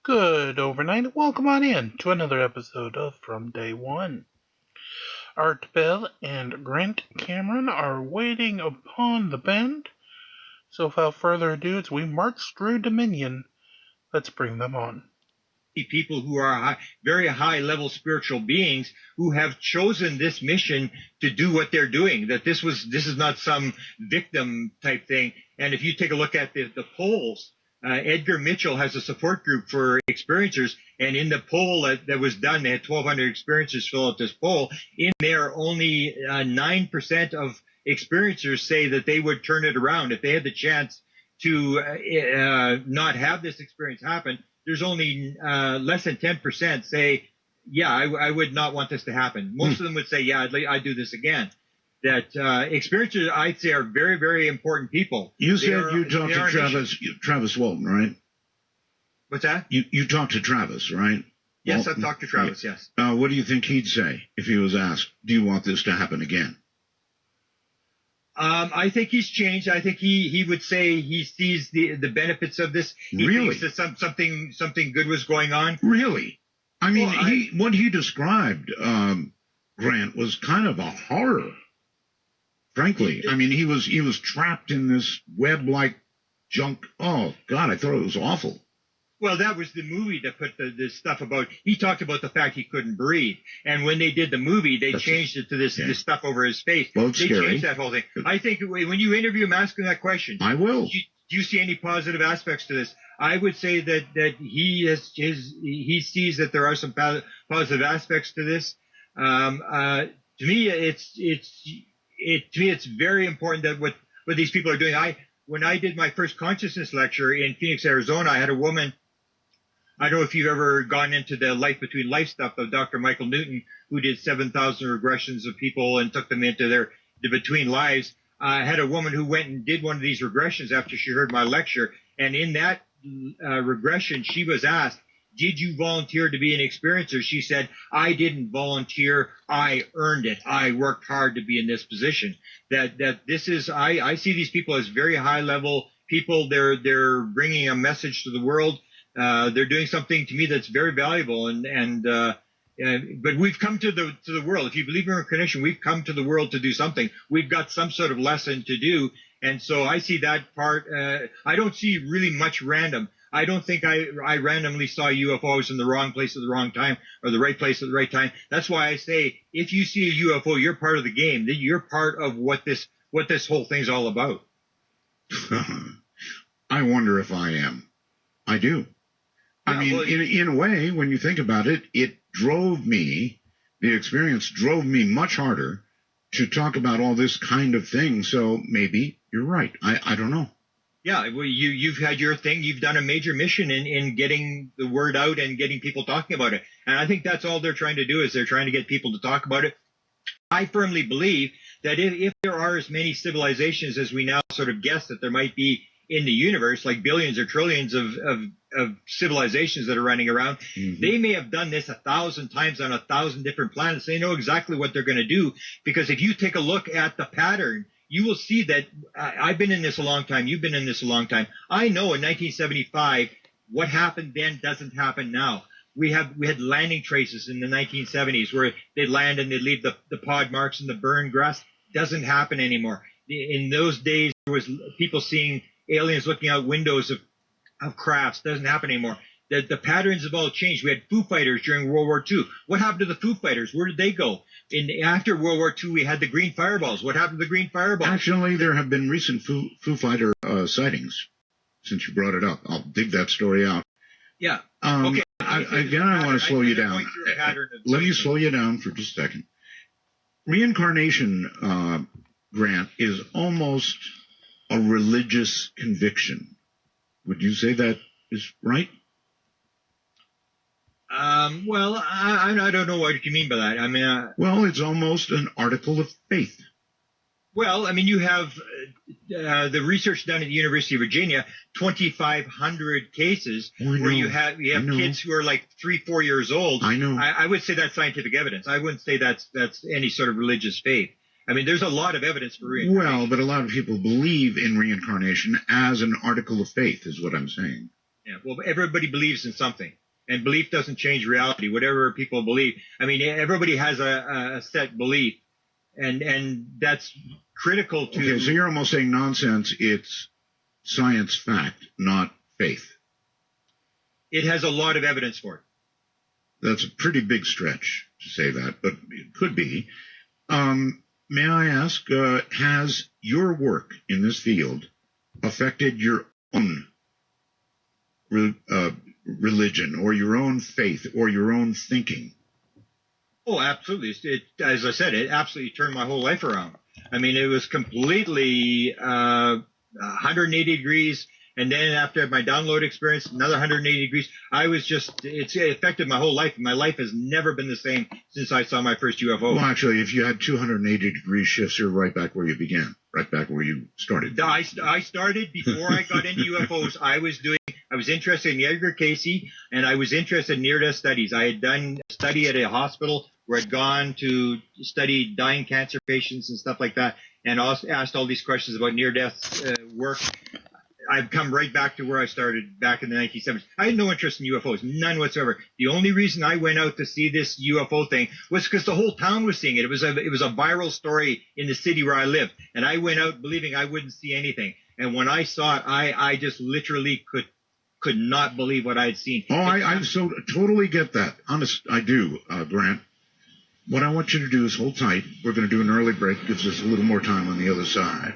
Good overnight. Welcome on in to another episode of From Day One. Art Bell and Grant Cameron are waiting upon the bend. So without further ado, as we march through Dominion, let's bring them on. People who are very high-level spiritual beings who have chosen this mission to do what they're doing, that this is not some victim type thing. And if you take a look at the polls, Edgar Mitchell has a support group for experiencers, and in the poll that was done, they had 1,200 experiencers fill out this poll. In there, only 9% of experiencers say that they would turn it around if they had the chance to not have this experience happen. There's only less than 10% say, yeah, I would not want this to happen. Most of them would say, yeah, I'd do this again. That experiencers, I'd say, are very, very important people. You said you talked to Travis Walton, right? What's that? You talked to Travis, right? Yes, I've talked to Travis, yes. What do you think he'd say if he was asked, do you want this to happen again? I think he's changed. I think he would say he sees the benefits of this. He really? thinks that something good was going on. Really? I mean, what he described, Grant, was kind of a horror. Frankly, I mean, he was trapped in this web-like junk. Oh God, I thought it was awful. Well, that was the movie that put this stuff about. He talked about the fact he couldn't breathe, and when they did the movie, they changed it to this stuff over his face. Well, it's they scary. changed that whole thing. I think when you interview him, ask him that question. I will. Do you see any positive aspects to this? I would say that he sees that there are some positive aspects to this. To me, it's very important that what these people are doing. When I did my first consciousness lecture in Phoenix, Arizona, I had a woman. I don't know if you've ever gone into the life between life stuff of Dr. Michael Newton, who did 7,000 regressions of people and took them into the between lives. I had a woman who went and did one of these regressions after she heard my lecture. And in that regression, she was asked, did you volunteer to be an experiencer? She said, I didn't volunteer. I earned it. I worked hard to be in this position. That this is, I see these people as very high level people. They're bringing a message to the world. They're doing something to me that's very valuable. But we've come to the world. If you believe in reincarnation, we've come to the world to do something. We've got some sort of lesson to do. And so I see that part. I don't see really much random. I don't think I randomly saw UFOs in the wrong place at the wrong time or the right place at the right time. That's why I say if you see a UFO, you're part of the game. You're part of what this whole thing's all about. I wonder if I am. I do. I mean, in a way, when you think about it, the experience drove me much harder to talk about all this kind of thing. So maybe you're right. I don't know. Yeah, well, you've had your thing. You've done a major mission in getting the word out and getting people talking about it. And I think that's all they're trying to do is they're trying to get people to talk about it. I firmly believe that if there are as many civilizations as we now sort of guess that there might be in the universe, like billions or trillions of civilizations that are running around, they may have done this 1,000 times on 1,000 different planets. They know exactly what they're going to do, because if you take a look at the pattern, you will see that I've been in this a long time. You've been in this a long time. I know in 1975, what happened then doesn't happen now. We had landing traces in the 1970s where they'd land and they'd leave the pod marks and the burned grass. Doesn't happen anymore. In those days, there was people seeing aliens looking out windows of crafts. Doesn't happen anymore. The patterns have all changed. We had Foo Fighters during World War II. What happened to the Foo Fighters? Where did they go? After World War II, we had the green fireballs. What happened to the green fireballs? Actually, there have been recent Foo Fighter sightings. Since you brought it up, I'll dig that story out. Yeah. Okay. I want to slow you down. Let me slow you down for just a second. Reincarnation, Grant, is almost a religious conviction. Would you say that is right? Well, I don't know what you mean by that. I mean, well, it's almost an article of faith. Well, I mean, you have the research done at the University of Virginia, 2,500 cases where you have kids who are like 3-4 years old. I know. I would say that's scientific evidence. I wouldn't say that's any sort of religious faith. I mean, there's a lot of evidence for reincarnation. Well, but a lot of people believe in reincarnation as an article of faith, is what I'm saying. Yeah, well, everybody believes in something, and belief doesn't change reality. Whatever people believe, I mean, everybody has a set belief, and that's critical to. Okay, so you're almost saying nonsense. It's science fact, not faith. It has a lot of evidence for it. That's a pretty big stretch to say that, but it could be. May I ask, has your work in this field affected your own religion or your own faith or your own thinking? Oh, absolutely. As I said, it absolutely turned my whole life around. I mean, it was completely 180 degrees. And then after my download experience, another 180 degrees. It affected my whole life. My life has never been the same since I saw my first UFO. Well, actually, if you had 280 degree shifts, you're right back where you began, right back where you started. I started before I got into UFOs. I was interested in Edgar Cayce, and I was interested in near-death studies. I had done a study at a hospital where I'd gone to study dying cancer patients and stuff like that, and also asked all these questions about near-death work. I've come right back to where I started back in the 1970s. I had no interest in UFOs, none whatsoever. The only reason I went out to see this UFO thing was because the whole town was seeing it. It was a viral story in the city where I lived, and I went out believing I wouldn't see anything. And when I saw it, I just literally could not believe what I had seen. Oh, I so totally get that. Honest, I do, Grant. What I want you to do is hold tight. We're going to do an early break. Gives us a little more time on the other side.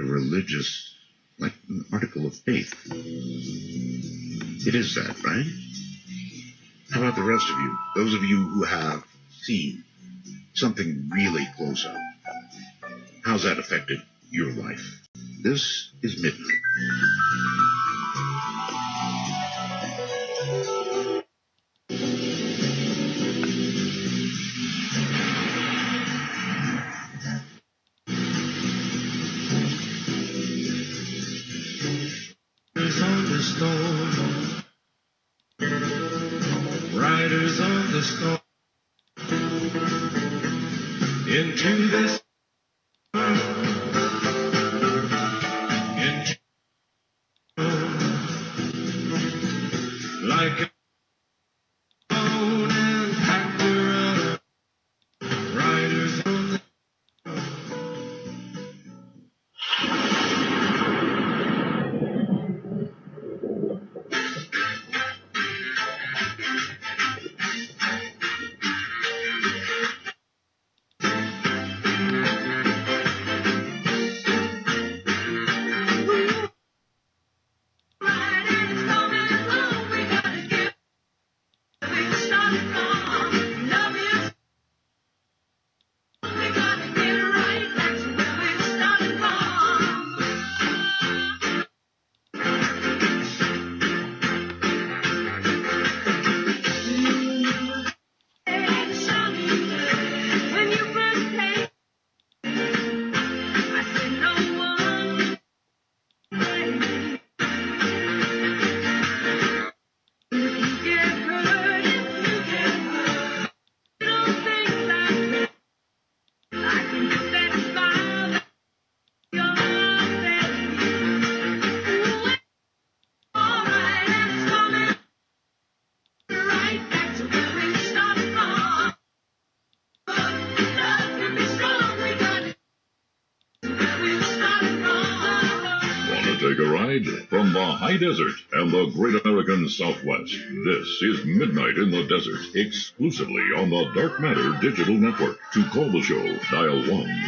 A religious, like an article of faith. It is that, right? How about the rest of you? Those of you who have seen something really close up. How's that affected your life? This is Midnight. Riders on the storm into this into like a stone and actor riders on the Take a ride from the high desert and the great American Southwest. This is Midnight in the Desert, exclusively on the Dark Matter Digital Network. To call the show, dial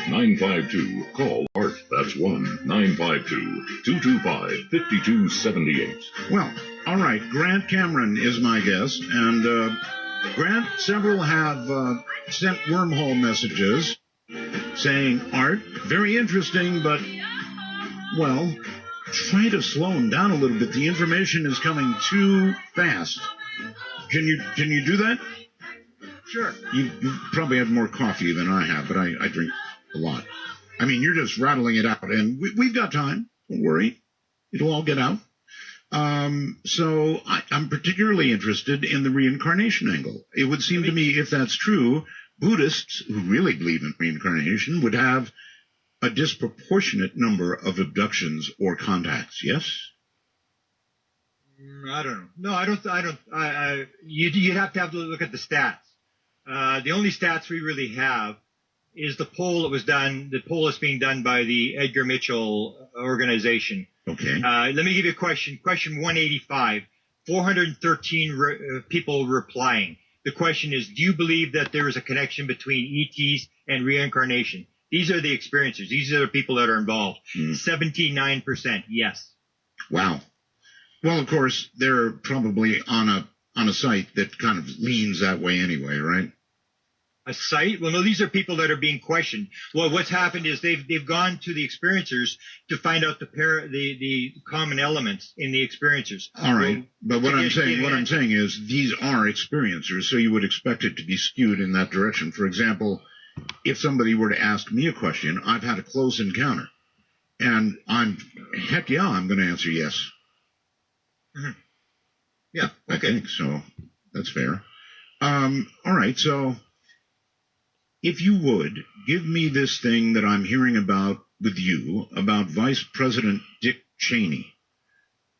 1-952-CALL ART. That's 1-952-225-5278. Well, all right. Grant Cameron is my guest, and Grant, several have sent wormhole messages saying, Art, very interesting, but, well, try to slow him down a little bit. The information is coming too fast. Can you do that? Sure. You probably have more coffee than I have, but I drink a lot. I mean, you're just rattling it out, and we've got time. Don't worry. It'll all get out. So I'm particularly interested in the reincarnation angle. It would seem to me, if that's true, Buddhists who really believe in reincarnation would have a disproportionate number of abductions or contacts, yes? I don't know. No, I don't. You'd have to look at the stats. The only stats we really have is the poll that was done. The poll is being done by the Edgar Mitchell organization. Okay. Let me give you a question. Question 185. 413 people replying. The question is, do you believe that there is a connection between ETs and reincarnation? These are the experiencers. These are the people that are involved. 79% yes. Wow. Well, of course, they're probably on a site that kind of leans that way anyway, right? A site? Well, no, these are people that are being questioned. Well, what's happened is they've gone to the experiencers to find out the common elements in the experiencers. All right, but what I'm saying is these are experiencers, so you would expect it to be skewed in that direction. For example, if somebody were to ask me a question, I've had a close encounter, and I'm going to answer yes. Mm-hmm. Yeah, okay. I think so. That's fair. All right, so if you would, give me this thing that I'm hearing about with you, about Vice President Dick Cheney.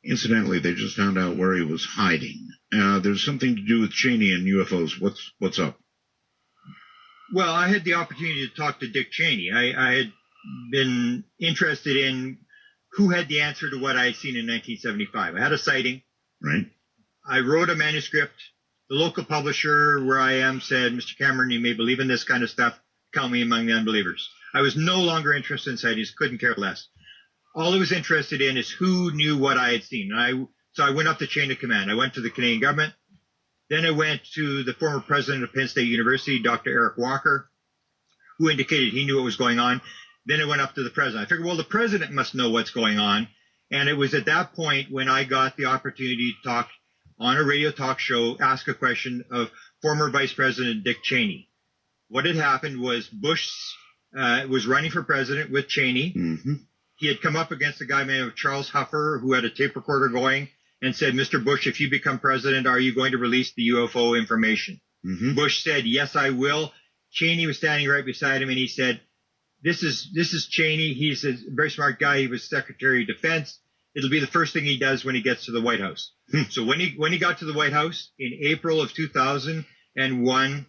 Incidentally, they just found out where he was hiding. There's something to do with Cheney and UFOs. What's up? Well, I had the opportunity to talk to Dick Cheney. I had been interested in who had the answer to what I had seen in 1975. I had a sighting. Right. I wrote a manuscript. The local publisher where I am said, Mr. Cameron, you may believe in this kind of stuff. Count me among the unbelievers. I was no longer interested in sightings, couldn't care less. All I was interested in is who knew what I had seen. So I went up the chain of command. I went to the Canadian government. Then I went to the former president of Penn State University, Dr. Eric Walker, who indicated he knew what was going on. Then I went up to the president. I figured, well, the president must know what's going on. And it was at that point when I got the opportunity to talk on a radio talk show, ask a question of former Vice President Dick Cheney. What had happened was Bush was running for president with Cheney. Mm-hmm. He had come up against a guy named Charles Huffer who had a tape recorder going and said, Mr. Bush, if you become president, are you going to release the UFO information? Mm-hmm. Bush said, yes, I will. Cheney was standing right beside him, and he said, this is Cheney. He's a very smart guy. He was Secretary of Defense. It'll be the first thing he does when he gets to the White House. So when he got to the White House in April of 2001,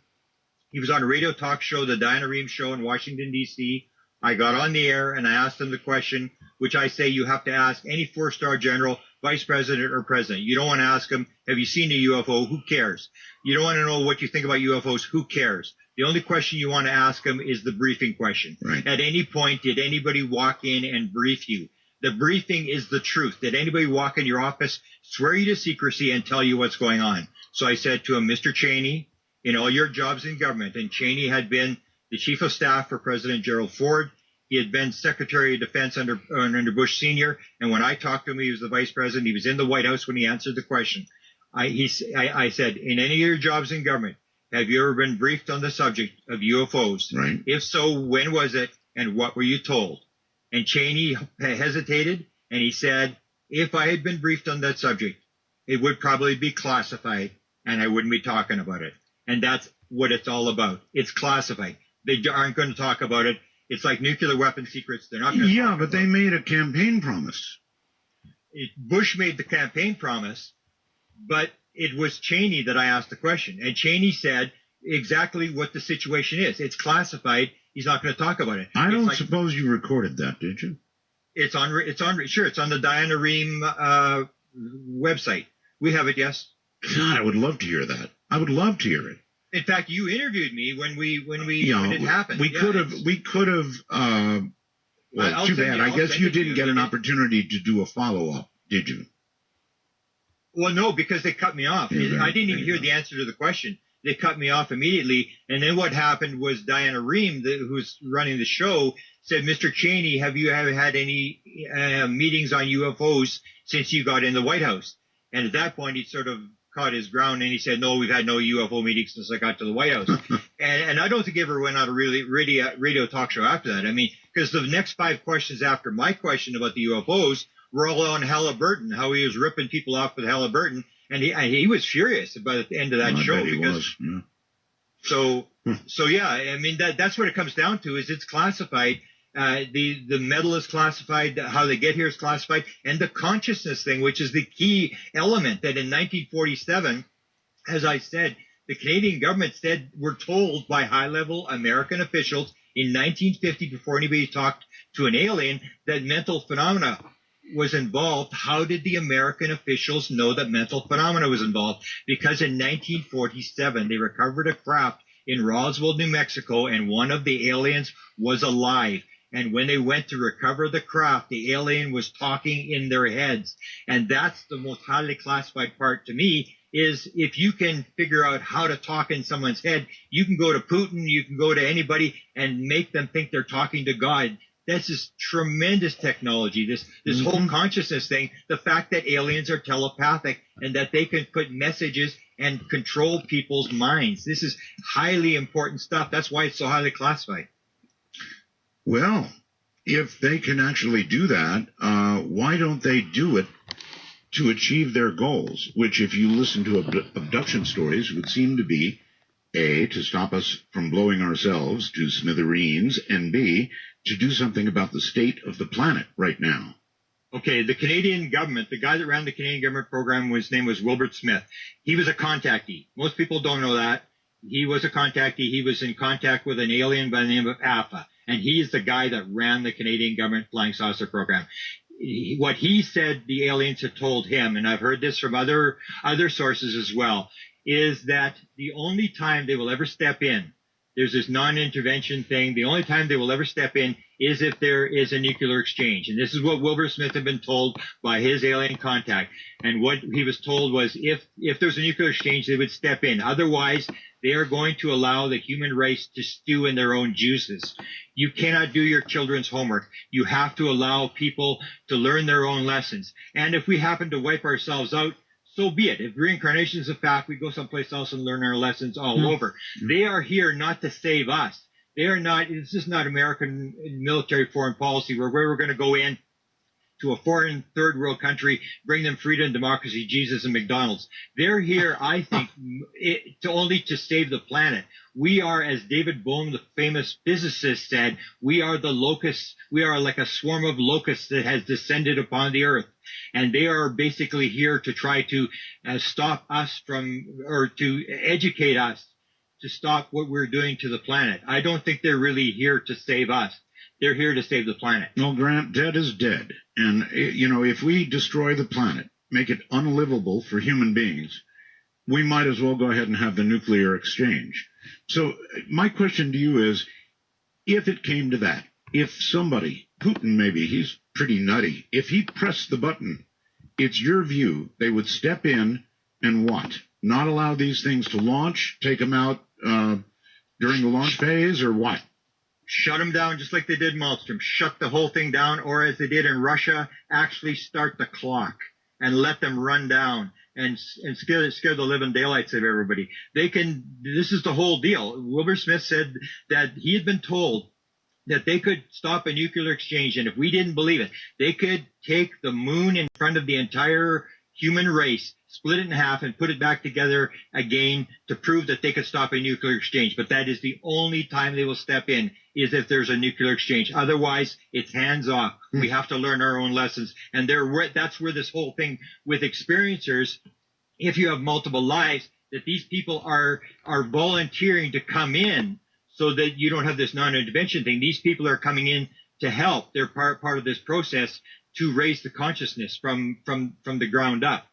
he was on a radio talk show, the Diana Rehm Show in Washington, D.C. I got on the air and I asked him the question, which I say you have to ask any four-star general, vice president, or president. You don't want to ask him, have you seen a UFO? Who cares? You don't want to know what you think about UFOs. Who cares? The only question you want to ask him is the briefing question. Right. At any point, did anybody walk in and brief you? The briefing is the truth. Did anybody walk in your office, swear you to secrecy, and tell you what's going on? So I said to him, Mr. Cheney, in all your jobs in government, and Cheney had been the chief of staff for President Gerald Ford. He had been Secretary of Defense under Bush Sr. And when I talked to him, he was the vice president. He was in the White House when he answered the question. I said, in any of your jobs in government, have you ever been briefed on the subject of UFOs? Right. If so, when was it, and what were you told? And Cheney hesitated, and he said, if I had been briefed on that subject, it would probably be classified, and I wouldn't be talking about it. And that's what it's all about. It's classified. They aren't going to talk about it. It's like nuclear weapon secrets. They're not going to talk but they made a campaign promise. Bush made the campaign promise, but it was Cheney that I asked the question. And Cheney said exactly what the situation is. It's classified. He's not going to talk about it. I don't suppose you recorded that, did you? It's on the Diana Rehm website. We have it, yes. God, I would love to hear that. I would love to hear it. In fact, you interviewed me when it happened. We could have. Well, too bad. I guess you didn't get an opportunity to do a follow-up, did you? Well, no, because they cut me off. Yeah, I didn't even hear the answer to the question. They cut me off immediately. And then what happened was Diana Rehm, who's running the show, said, Mr. Cheney, have you ever had any meetings on UFOs since you got in the White House? And at that point, he sort of caught his ground, and he said, no, we've had no UFO meetings since I got to the White House. and I don't think he ever went on a radio talk show after that. I mean, because the next 5 questions after my question about the UFOs were all on Halliburton, how he was ripping people off with Halliburton. And he was furious by the end of that show. So yeah, I mean, that's what it comes down to, is it's classified. The metal is classified, how they get here is classified, and the consciousness thing, which is the key element that in 1947, as I said, the Canadian government were told by high-level American officials in 1950, before anybody talked to an alien, that mental phenomena was involved. How did the American officials know that mental phenomena was involved? Because in 1947, they recovered a craft in Roswell, New Mexico, and one of the aliens was alive. And when they went to recover the craft, the alien was talking in their heads. And that's the most highly classified part to me, is if you can figure out how to talk in someone's head, you can go to Putin, you can go to anybody and make them think they're talking to God. This is tremendous technology, this whole consciousness thing, the fact that aliens are telepathic and that they can put messages and control people's minds. This is highly important stuff. That's why it's so highly classified. Well, if they can actually do that, why don't they do it to achieve their goals, which, if you listen to abduction stories, would seem to be, A, to stop us from blowing ourselves to smithereens, and B, to do something about the state of the planet right now. Okay, the Canadian government, the guy that ran the Canadian government program, his name was Wilbert Smith. He was a contactee. Most people don't know that. He was a contactee. He was in contact with an alien by the name of Alpha, and he is the guy that ran the Canadian government flying saucer program. What he said the aliens had told him, and I've heard this from other sources as well, is that the only time they will ever step in, there's this non-intervention thing, the only time they will ever step in is if there is a nuclear exchange. And this is what Wilbur Smith had been told by his alien contact. And what he was told was if there's a nuclear exchange, they would step in. Otherwise, they are going to allow the human race to stew in their own juices. You cannot do your children's homework. You have to allow people to learn their own lessons. And if we happen to wipe ourselves out, so be it. If reincarnation is a fact, we go someplace else and learn our lessons all over. They are here not to save us. They are not, this is not American military foreign policy where we're going to go in to a foreign third world country, bring them freedom, democracy, Jesus, and McDonald's. They're here, I think, only to save the planet. We are, as David Bohm, the famous physicist, said, we are the locusts. We are like a swarm of locusts that has descended upon the earth. And they are basically here to try to stop us from, or to educate us to stop what we're doing to the planet. I don't think they're really here to save us. They're here to save the planet. Well, Grant, dead is dead. And, if we destroy the planet, make it unlivable for human beings, we might as well go ahead and have the nuclear exchange. So my question to you is, if it came to that, if somebody, Putin maybe, he's pretty nutty, if he pressed the button, it's your view they would step in and what? Not allow these things to launch, take them out during the launch phase, or what? Shut them down just like they did Malmstrom. Shut the whole thing down, or as they did in Russia, actually start the clock and let them run down and scare the living daylights of everybody. This is the whole deal. Wilbur Smith said that he had been told that they could stop a nuclear exchange, and if we didn't believe it, they could take the moon in front of the entire human race, split it in half, and put it back together again to prove that they could stop a nuclear exchange. But that is the only time they will step in, is if there's a nuclear exchange. Otherwise, it's hands off. We have to learn our own lessons. And that's where this whole thing with experiencers, if you have multiple lives, that these people are volunteering to come in so that you don't have this non-intervention thing. These people are coming in to help. They're part of this process to raise the consciousness from the ground up.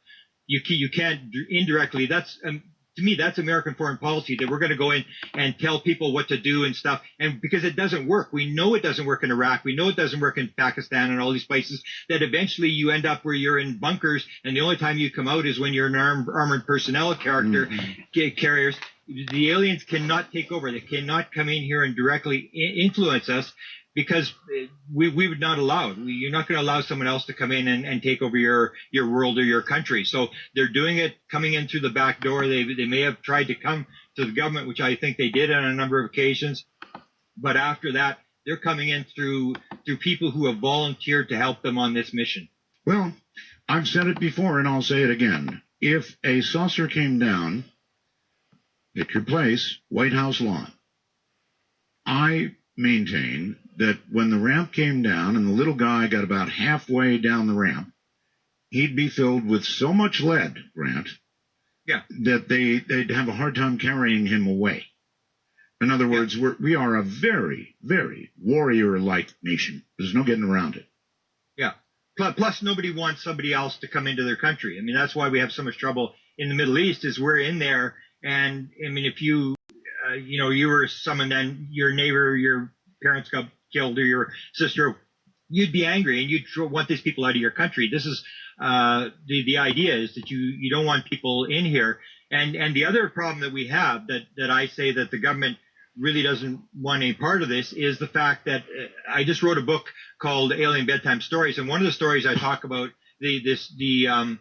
You can't indirectly. That's to me, that's American foreign policy, that we're going to go in and tell people what to do and stuff. And because it doesn't work, we know it doesn't work in Iraq, we know it doesn't work in Pakistan and all these places, that eventually you end up where you're in bunkers, and the only time you come out is when you're an armored personnel carriers. The aliens cannot take over. They cannot come in here and directly influence us, because we would not allow it. You're not going to allow someone else to come in and take over your world or your country. So they're doing it, coming in through the back door. They may have tried to come to the government, which I think they did on a number of occasions. But after that, they're coming in through people who have volunteered to help them on this mission. Well, I've said it before, and I'll say it again. If a saucer came down, pick your place, White House lawn, I maintain that when the ramp came down and the little guy got about halfway down the ramp, he'd be filled with so much lead, Grant, that they'd have a hard time carrying him away. In other words, we are a very, very warrior-like nation. There's no getting around it. Yeah. Plus, nobody wants somebody else to come into their country. I mean, that's why we have so much trouble in the Middle East, is we're in there. And, I mean, if you, you were someone, then your neighbor, your parents got killed, or your sister, you'd be angry and you'd want these people out of your country. This is the idea, is that you don't want people in here. And the other problem that we have that I say that the government really doesn't want any part of this is the fact that I just wrote a book called Alien Bedtime Stories, and one of the stories I talk about, the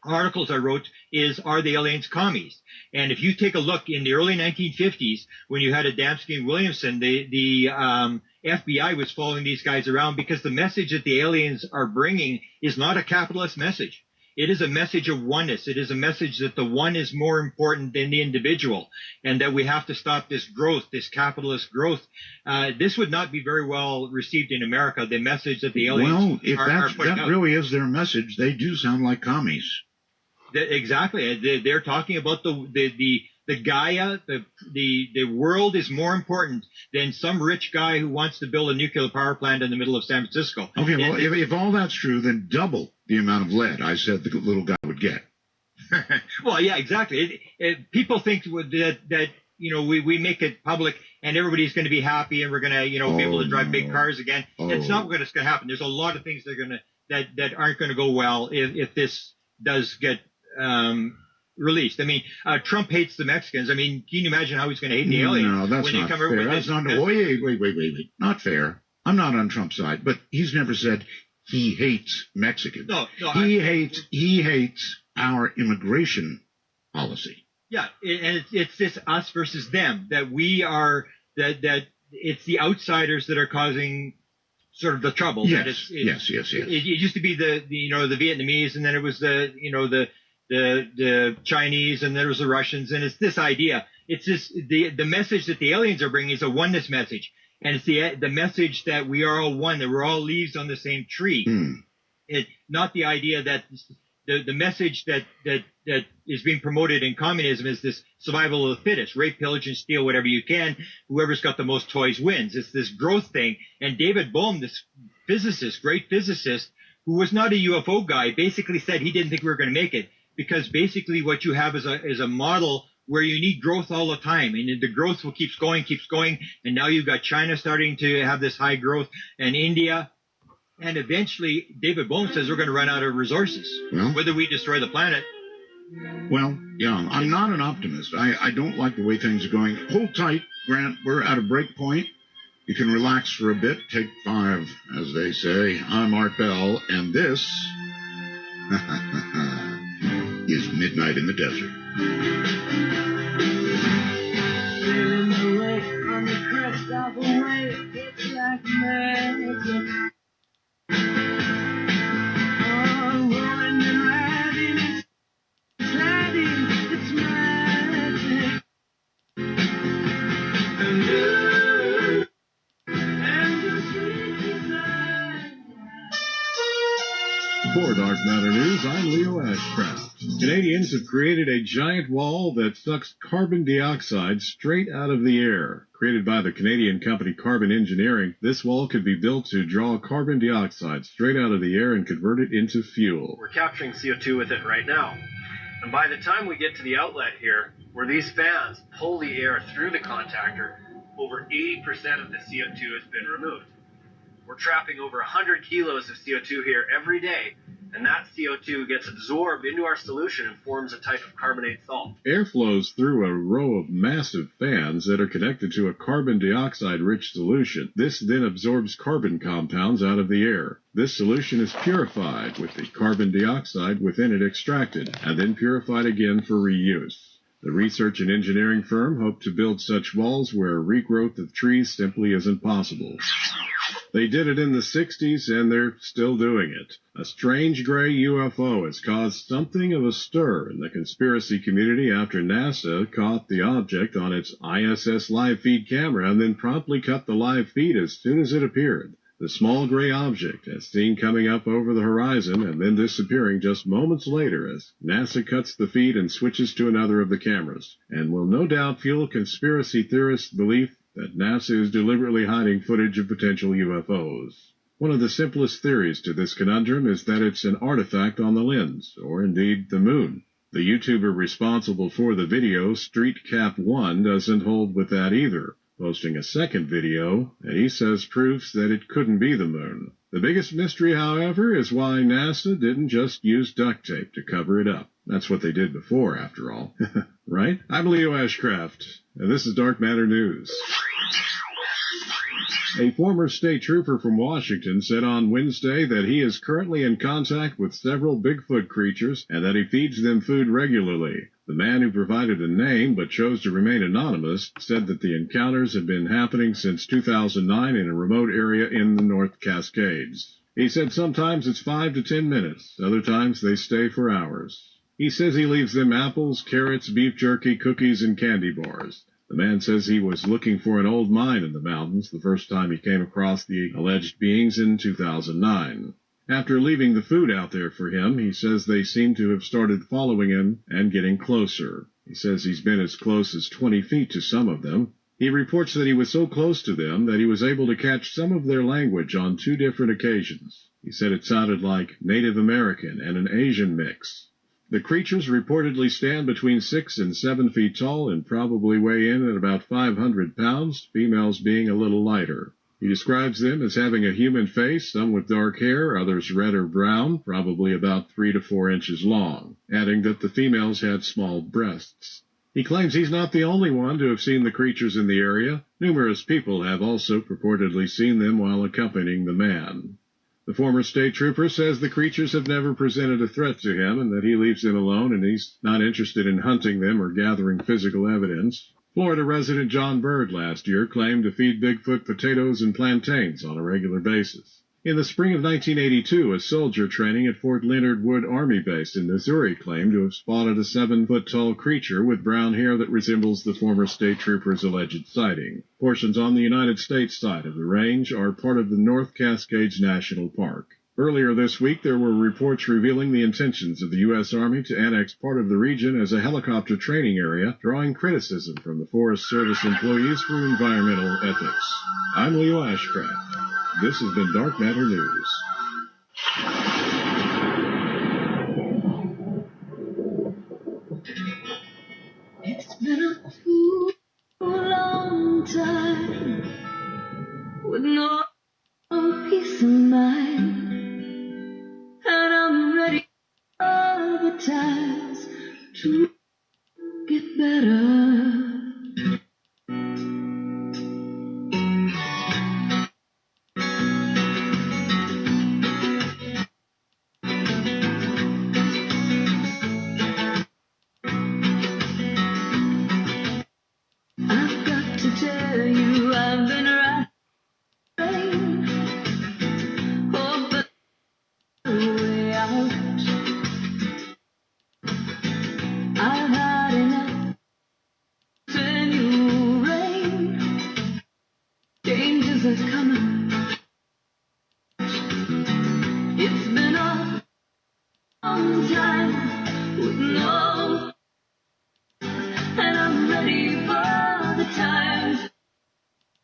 articles I wrote, is, are the aliens commies? And if you take a look in the early 1950s, when you had Adamski and Williamson, the FBI was following these guys around because the message that the aliens are bringing is not a capitalist message. It is a message of oneness. It is a message that the one is more important than the individual, and that we have to stop this growth, this capitalist growth. This would not be very well received in America, the message that the aliens are putting out. That really is their message, they do sound like commies. Exactly. They're talking about the Gaia, the world is more important than some rich guy who wants to build a nuclear power plant in the middle of San Francisco. Okay, well, if all that's true, then double the amount of lead I said the little guy would get. Well, yeah, exactly. People think that we make it public and everybody's going to be happy and we're going to be able to drive big cars again. That's not what's going to happen. There's a lot of things that aren't going to go well if this does get released. I mean, Trump hates the Mexicans. I mean, can you imagine how he's going to hate the aliens? No, that's not fair. That's not. Wait. Not fair. I'm not on Trump's side, but he's never said he hates Mexicans. No, he hates our immigration policy. Yeah, and it's this us versus them, that we are that it's the outsiders that are causing sort of the trouble. Yes. It used to be the Vietnamese, and then it was the Chinese, and there was the Russians, and it's this idea. It's this the message that the aliens are bringing is a oneness message, and it's the message that we are all one, that we're all leaves on the same tree. It's not the idea that the message that is being promoted in communism is this survival of the fittest, rape, pillage, and steal whatever you can. Whoever's got the most toys wins. It's this growth thing. And David Bohm, this physicist, great physicist, who was not a UFO guy, basically said he didn't think we were going to make it, because basically what you have is a model where you need growth all the time, and the growth keeps going, and now you've got China starting to have this high growth, and India, and eventually David Bohm says we're going to run out of resources, whether we destroy the planet. Well, yeah, I'm not an optimist. I don't like the way things are going. Hold tight, Grant. We're at a break point. You can relax for a bit. Take 5, as they say. I'm Art Bell, and this is Midnight in the Desert. Feeling the weight on the crest of a wave, it's like magic. Oh, rolling and riding, it's sliding, it's magic. And you, and your sweet desire. For Dark Matter News, I'm Leo Ashcraft. Canadians have created a giant wall that sucks carbon dioxide straight out of the air. Created by the Canadian company Carbon Engineering, this wall could be built to draw carbon dioxide straight out of the air and convert it into fuel. We're capturing CO2 with it right now. And by the time we get to the outlet here, where these fans pull the air through the contactor, over 80% of the CO2 has been removed. We're trapping over 100 kilos of CO2 here every day, and that CO2 gets absorbed into our solution and forms a type of carbonate salt. Air flows through a row of massive fans that are connected to a carbon dioxide-rich solution. This then absorbs carbon compounds out of the air. This solution is purified with the carbon dioxide within it extracted, and then purified again for reuse. The research and engineering firm hoped to build such walls where regrowth of trees simply isn't possible. They did it in the 60s, and they're still doing it. A strange gray UFO has caused something of a stir in the conspiracy community after NASA caught the object on its ISS live feed camera and then promptly cut the live feed as soon as it appeared. The small gray object, as seen coming up over the horizon and then disappearing just moments later as NASA cuts the feed and switches to another of the cameras, and will no doubt fuel conspiracy theorists' belief that NASA is deliberately hiding footage of potential UFOs. One of the simplest theories to this conundrum is that it's an artifact on the lens, or indeed the moon. The YouTuber responsible for the video, StreetCap1, doesn't hold with that either, posting a second video, and he says proves that it couldn't be the moon. The biggest mystery, however, is why NASA didn't just use duct tape to cover it up. That's what they did before, after all. Right? I'm Leo Ashcraft, and this is Dark Matter News. A former state trooper from Washington said on Wednesday that he is currently in contact with several Bigfoot creatures and that he feeds them food regularly. The man, who provided a name but chose to remain anonymous, said that the encounters have been happening since 2009 in a remote area in the North Cascades. He said sometimes it's 5 to 10 minutes, other times they stay for hours. He says he leaves them apples, carrots, beef jerky, cookies, and candy bars. The man says he was looking for an old mine in the mountains the first time he came across the alleged beings in 2009. After leaving the food out there for him, he says they seem to have started following him and getting closer. He says he's been as close as 20 feet to some of them. He reports that he was so close to them that he was able to catch some of their language on 2 different occasions. He said it sounded like Native American and an Asian mix. The creatures reportedly stand between 6 and 7 feet tall and probably weigh in at about 500 pounds, females being a little lighter. He describes them as having a human face, some with dark hair, others red or brown, probably about 3 to 4 inches long, adding that the females had small breasts. He claims he's not the only one to have seen the creatures in the area. Numerous people have also purportedly seen them while accompanying the man. The former state trooper says the creatures have never presented a threat to him and that he leaves them alone and he's not interested in hunting them or gathering physical evidence. Florida resident John Bird last year claimed to feed Bigfoot potatoes and plantains on a regular basis. In the spring of 1982, a soldier training at Fort Leonard Wood Army Base in Missouri claimed to have spotted a 7-foot-tall creature with brown hair that resembles the former state trooper's alleged sighting. Portions on the United States side of the range are part of the North Cascades National Park. Earlier this week, there were reports revealing the intentions of the U.S. Army to annex part of the region as a helicopter training area, drawing criticism from the Forest Service employees for environmental ethics. I'm Leo Ashcraft. This has been Dark Matter News. It's been a too long time with no peace of mind, and I'm ready for the times to get better. I've got to tell you, I've been right. Oh, but the way out, I've had enough. Send you rain, changes are coming. It's been a long time with no, and I'm ready for the times.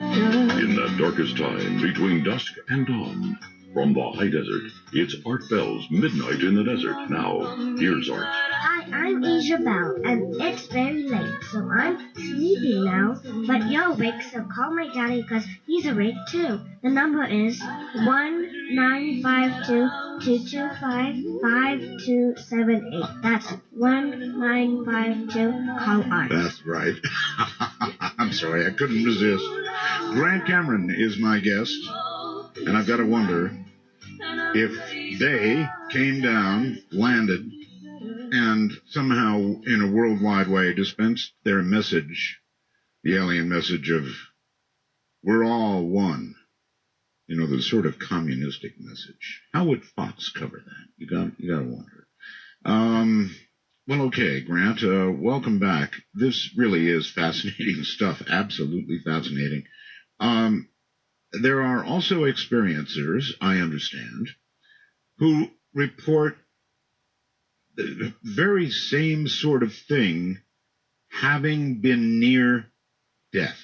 In that darkest time between dusk and dawn, from the high desert, it's Art Bell's Midnight in the Desert. Now, here's Art. Hi, I'm Asia Bell, and it's very late, so I'm sleeping now. But you're awake, so call my daddy because he's awake too. The number is 1-952-225-5278. That's 1952. Call Art. That's right. I'm sorry, I couldn't resist. Grant Cameron is my guest, and I've got to wonder if they came down, landed, and somehow in a worldwide way dispensed their message, the alien message of we're all one. You know, the sort of communistic message. How would Fox cover that? You got to wonder. Well, okay, Grant, welcome back. This really is fascinating stuff, absolutely fascinating. There are also experiencers, I understand, who report the very same sort of thing, having been near death.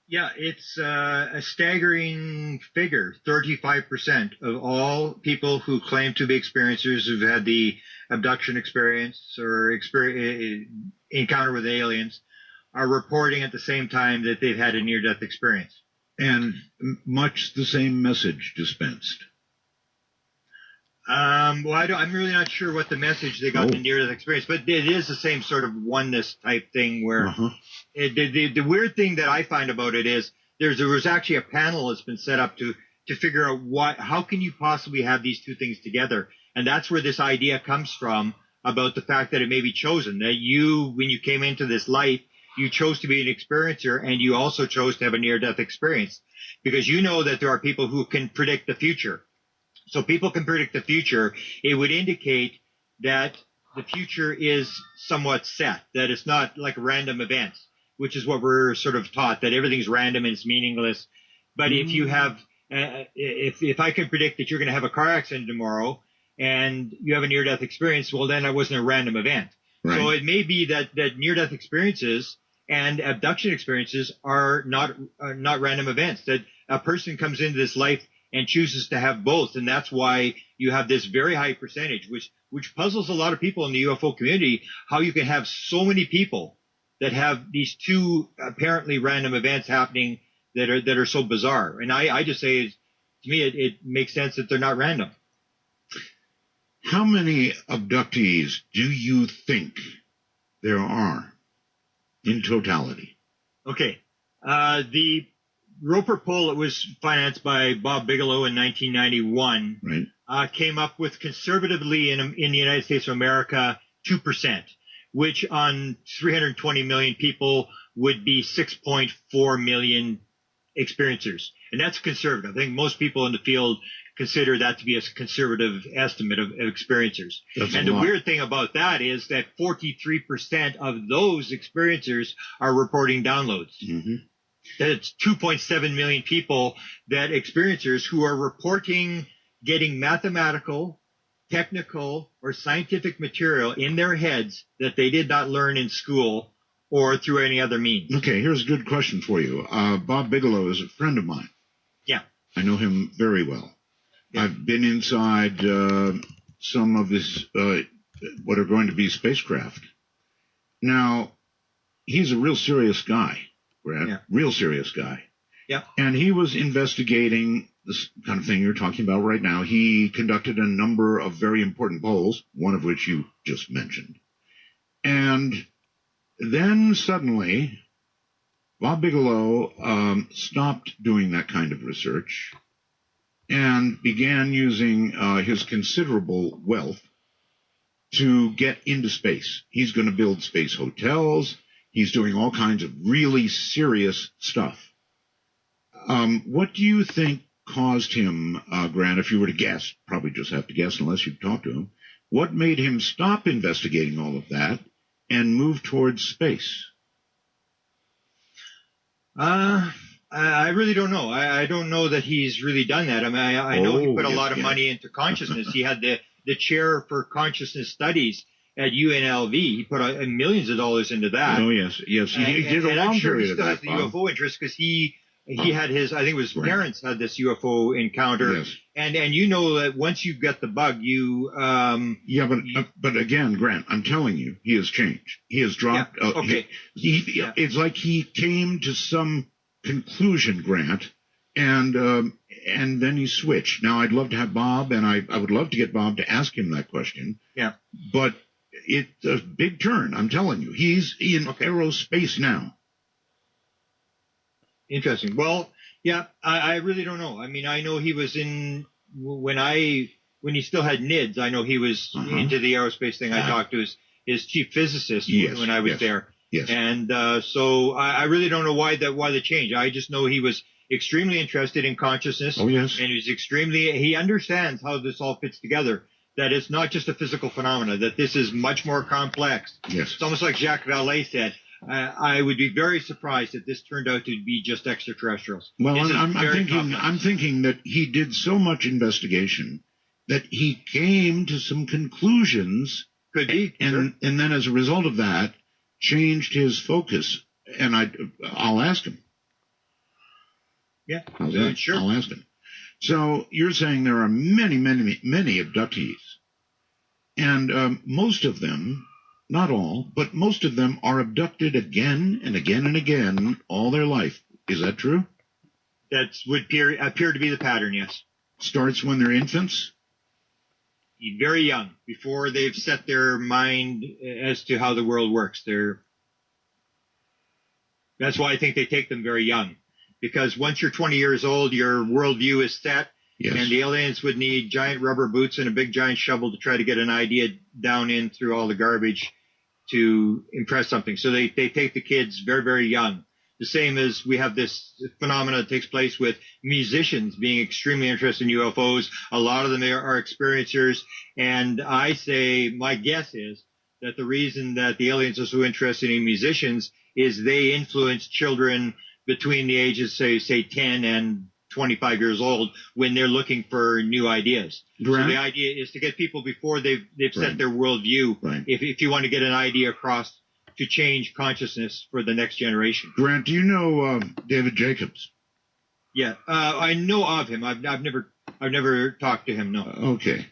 Yeah, it's a staggering figure. 35% of all people who claim to be experiencers who've had the abduction experience or encounter with aliens are reporting at the same time that they've had a near-death experience. And much the same message dispensed. Well, I'm really not sure what the message they got in the near-death experience, but it is the same sort of oneness type thing where the weird thing that I find about it is there was actually a panel that's been set up to figure out how can you possibly have these two things together, and that's where this idea comes from about the fact that it may be chosen, that you, when you came into this life, you chose to be an experiencer and you also chose to have a near-death experience because you know that there are people who can predict the future. So people can predict the future. It would indicate that the future is somewhat set, that it's not like random events, which is what we're sort of taught, that everything's random and it's meaningless. But if you have, if I can predict that you're going to have a car accident tomorrow and you have a near-death experience, well, then that wasn't a random event. Right. So it may be that near-death experiences and abduction experiences are not random events, that a person comes into this life and chooses to have both. And that's why you have this very high percentage, which puzzles a lot of people in the UFO community, how you can have so many people that have these two apparently random events happening that are so bizarre. And I just say, to me, it makes sense that they're not random. How many abductees do you think there are in totality? Okay. The Roper poll that was financed by Bob Bigelow in 1991 came up with conservatively in the United States of America 2%, which on 320 million people would be 6.4 million experiencers. And that's conservative. I think most people in the field consider that to be a conservative estimate of experiencers. And the weird thing about that is that 43% of those experiencers are reporting downloads. Mm-hmm. That it's 2.7 million people, that experiencers who are reporting getting mathematical, technical, or scientific material in their heads that they did not learn in school or through any other means. Okay, here's a good question for you. Bob Bigelow is a friend of mine. Yeah. I know him very well. Yeah. I've been inside some of his, what are going to be spacecraft. Now, he's a real serious guy. Real serious guy. Yeah. And he was investigating this kind of thing you're talking about right now. He conducted a number of very important polls, one of which you just mentioned. And then suddenly, Bob Bigelow stopped doing that kind of research and began using his considerable wealth to get into space. He's going to build space hotels. He's doing all kinds of really serious stuff. What do you think caused him, Grant, if you were to guess, probably just have to guess unless you've talked to him, what made him stop investigating all of that and move towards space? I really don't know. I don't know that he's really done that. I mean, I know he put a lot of money into consciousness. He had the chair for consciousness studies at UNLV. He put millions of dollars into that. Oh, yes. He did a long period of that. I'm sure he still has the UFO interest because he had his, I think it was parents had this UFO encounter. Yes. And you know that once you get the bug, you... but again, Grant, I'm telling you, he has changed. He has dropped... Yeah. Okay. It's like he came to some conclusion, Grant, and then he switched. Now, I'd love to have Bob, and I would love to get Bob to ask him that question. Yeah. But it's a big turn, I'm telling you. He's in aerospace now. Interesting. Well, yeah, I really don't know. I mean, I know he was in when he still had NIDS. I know he was into the aerospace thing. I talked to his chief physicist when I was there. Yes. And so I really don't know why the change. I just know he was extremely interested in consciousness. Oh, yes. And he understands how this all fits together, that it's not just a physical phenomena, that this is much more complex. Yes. It's almost like Jacques Vallée said, I would be very surprised if this turned out to be just extraterrestrials. Well, I'm thinking that he did so much investigation that he came to some conclusions. Could be. And then as a result of that, changed his focus. And I'll ask him. Yeah, sure. I'll ask him. So you're saying there are many, many, many abductees. And most of them, not all, but most of them are abducted again and again and again all their life. Is that true? That would appear to be the pattern, yes. Starts when they're infants? Very young, before they've set their mind as to how the world works. That's why I think they take them very young. Because once you're 20 years old, your worldview is set. Yes. And the aliens would need giant rubber boots and a big giant shovel to try to get an idea down in through all the garbage to impress something. So they take the kids very, very young. The same as we have this phenomena that takes place with musicians being extremely interested in UFOs. A lot of them are experiencers. And I say, my guess is that the reason that the aliens are so interested in musicians is they influence children between the ages, say 10 and 25 years old, when they're looking for new ideas. Grant? So the idea is to get people before they've set their worldview. Right. If you want to get an idea across to change consciousness for the next generation. Grant, do you know David Jacobs? Yeah, I know of him. I've never talked to him. No. Okay.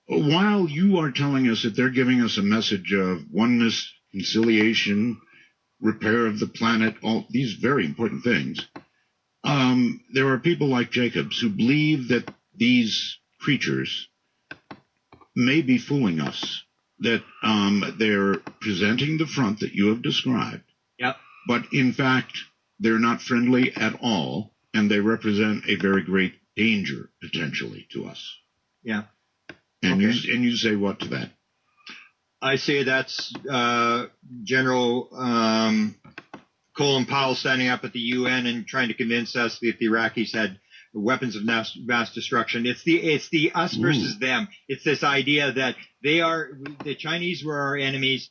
While you are telling us that they're giving us a message of oneness, conciliation, repair of the planet, all these very important things, there are people like Jacobs who believe that these creatures may be fooling us, that they're presenting the front that you have described. Yep. But in fact, they're not friendly at all, and they represent a very great danger potentially to us. Yeah. And okay. you say what to that? I say that's General Colin Powell standing up at the UN and trying to convince us that the Iraqis had weapons of mass destruction. It's the us versus them. It's this idea that the Chinese were our enemies.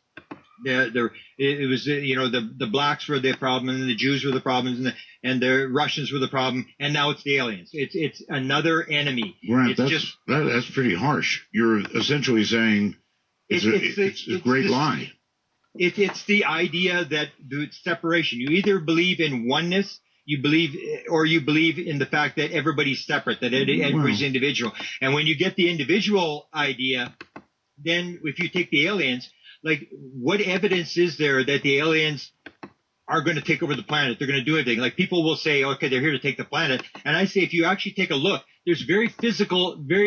It was the blacks were the problem, and the Jews were the problems, and the Russians were the problem, and now it's the aliens. It's another enemy. Right. That's pretty harsh. You're essentially saying it's a great lie. It's the idea that the separation. You either believe in oneness, or you believe in the fact that everybody's separate, that everybody's individual. And when you get the individual idea, then if you take the aliens, like, what evidence is there that the aliens are going to take over the planet? They're going to do everything. Like, people will say, okay, they're here to take the planet. And I say, if you actually take a look, there's very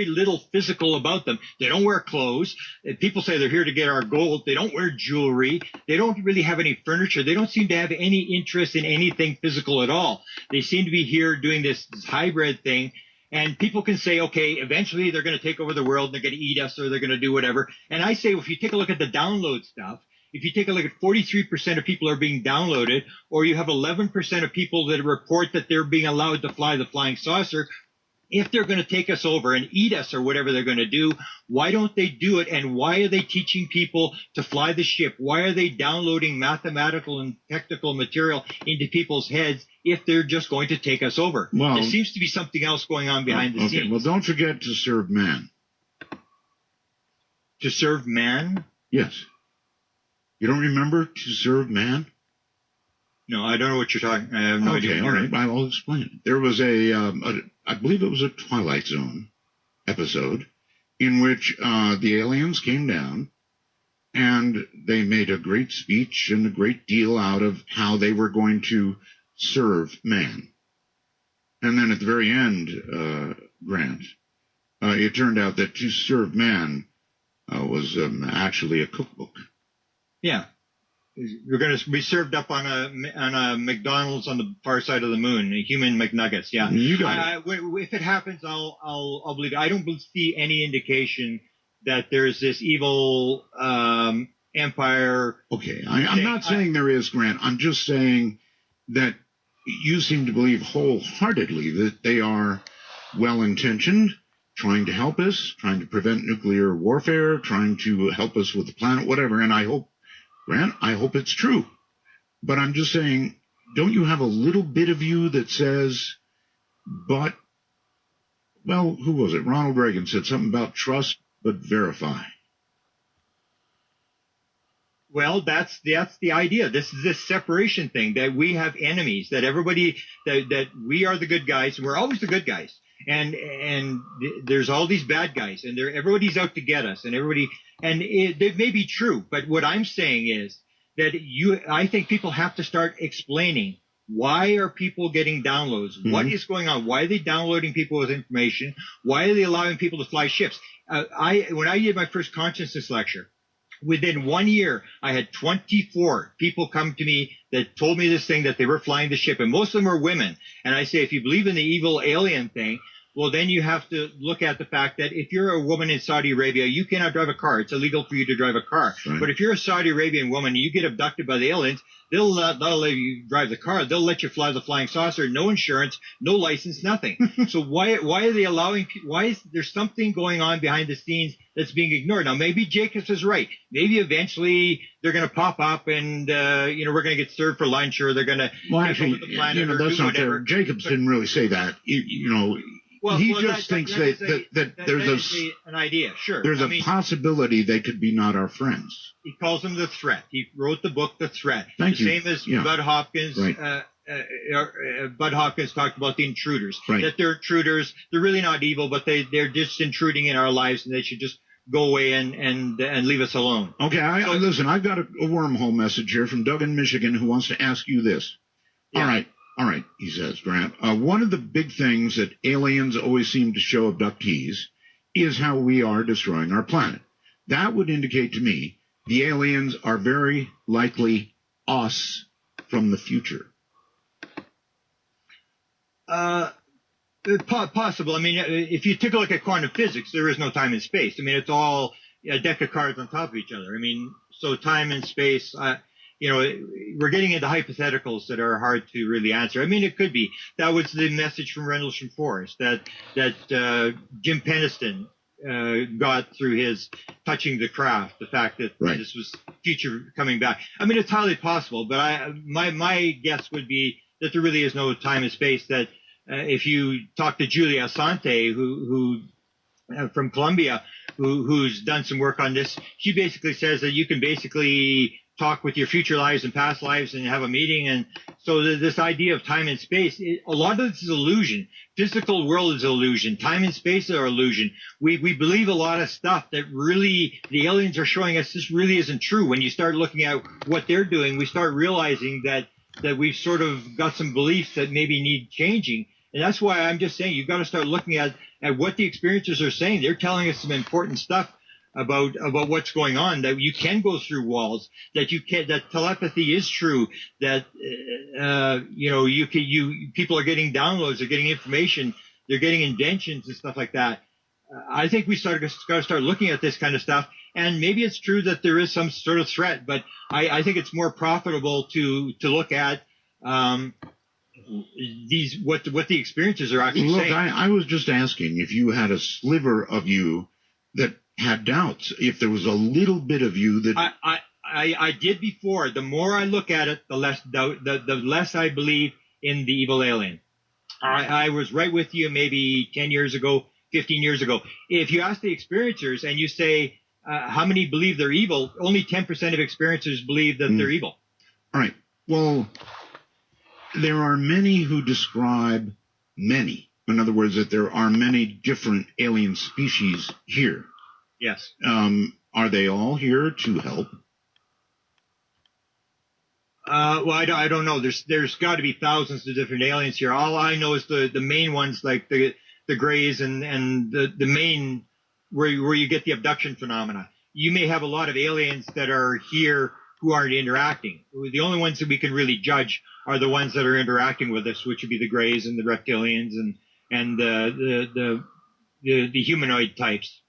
little physical about them. They don't wear clothes. People say they're here to get our gold. They don't wear jewelry. They don't really have any furniture. They don't seem to have any interest in anything physical at all. They seem to be here doing this hybrid thing. And people can say, okay, eventually they're going to take over the world. They're going to eat us, or they're going to do whatever. And I say, if you take a look at the download stuff, if you take a look at 43% of people are being downloaded, or you have 11% of people that report that they're being allowed to fly the flying saucer, if they're going to take us over and eat us or whatever they're going to do, why don't they do it? And why are they teaching people to fly the ship? Why are they downloading mathematical and technical material into people's heads if they're just going to take us over? Well, there seems to be something else going on behind the scenes. Well, don't forget to serve man. To serve man? Yes. You don't remember to serve man? No, I don't know what you're talking. I have no idea. Okay, all right. I'll explain. There was I believe it was a Twilight Zone episode in which the aliens came down and they made a great speech and a great deal out of how they were going to serve man. And then at the very end, Grant, it turned out that to serve man was actually a cookbook. Yeah. We're going to be served up on a McDonald's on the far side of the moon, a human McNuggets. Yeah, you got it. If it happens, I'll believe it. I don't see any indication that there's this evil empire. Okay, I'm not saying there is, Grant. I'm just saying that you seem to believe wholeheartedly that they are well-intentioned, trying to help us, trying to prevent nuclear warfare, trying to help us with the planet, whatever. And I hope, Grant, I hope it's true. But I'm just saying, don't you have a little bit of you that says, but, well, who was it? Ronald Reagan said something about trust but verify. Well, that's the idea. This is this separation thing, that we have enemies, that everybody, that we are the good guys, and we're always the good guys. And there's all these bad guys, and everybody's out to get us, and it may be true, but what I'm saying is that I think people have to start explaining, why are people getting downloads? Mm-hmm. What is going on? Why are they downloading people with information? Why are they allowing people to fly ships? When I did my first consciousness lecture, within 1 year, I had 24 people come to me that told me this thing, that they were flying the ship, and most of them were women. And I say, if you believe in the evil alien thing, well, then you have to look at the fact that if you're a woman in Saudi Arabia, you cannot drive a car. It's illegal for you to drive a car. Right. But if you're a Saudi Arabian woman and you get abducted by the aliens, they'll not let you drive the car. They'll let you fly the flying saucer, no insurance, no license, nothing. So why are they allowing – why is there something going on behind the scenes that's being ignored? Now, maybe Jacobs is right. Maybe eventually they're going to pop up and, we're going to get served for lunch, or they're going to take over the planet, that's not fair. Jacobs didn't really say that. He just thinks that there's an idea. Sure. There's a possibility they could be not our friends. He calls them the threat. He wrote the book, The Threat. Thank you. Same as Bud Hopkins. Right. Bud Hopkins talked about the intruders. Right. That they're intruders. They're really not evil, but they're just intruding in our lives, and they should just go away and leave us alone. Okay. Listen, I've got a wormhole message here from Doug in Michigan, who wants to ask you this. Yeah. All right, he says, Grant, one of the big things that aliens always seem to show abductees is how we are destroying our planet. That would indicate to me the aliens are very likely us from the future. Possible. I mean, if you take a look at quantum physics, there is no time and space. I mean, it's all a deck of cards on top of each other. I mean, so time and space, we're getting into hypotheticals that are hard to really answer. I mean, it could be. That was the message from Rendlesham Forest that Jim Peniston got through his Touching the Craft, the fact that this was future coming back. I mean, it's highly possible, but my guess would be that there really is no time and space, that if you talk to Julia Asante, who from Columbia, who's done some work on this, she basically says that you can basically talk with your future lives and past lives and have a meeting. And so this idea of time and space, a lot of this is illusion. Physical world is illusion. Time and space are illusion. We believe a lot of stuff that really the aliens are showing us this really isn't true. When you start looking at what they're doing, we start realizing that we've sort of got some beliefs that maybe need changing. And that's why I'm just saying you've got to start looking at what the experiencers are saying. They're telling us some important stuff about what's going on, that you can go through walls, that telepathy is true, that people are getting downloads, they're getting information, they're getting inventions and stuff like that. I think we got to start looking at this kind of stuff, and maybe it's true that there is some sort of threat, but I think it's more profitable to look at what the experiencers are actually saying. Look, I was just asking if you had a sliver of you that had doubts, if there was a little bit of you that I did before. The more I look at it, the less doubt, the less I believe in the evil alien. I was right with you maybe 10 years ago, 15 years ago. If you ask the experiencers and you say how many believe they're evil, only 10% of experiencers believe that they're evil. All right. Well, there are many who describe many. In other words, that there are many different alien species here. Yes. Are they all here to help? Well, I don't know. There's got to be thousands of different aliens here. All I know is the main ones, like the Greys and the main where you get the abduction phenomena. You may have a lot of aliens that are here who aren't interacting. The only ones that we can really judge are the ones that are interacting with us, which would be the Greys and the reptilians and the humanoid types.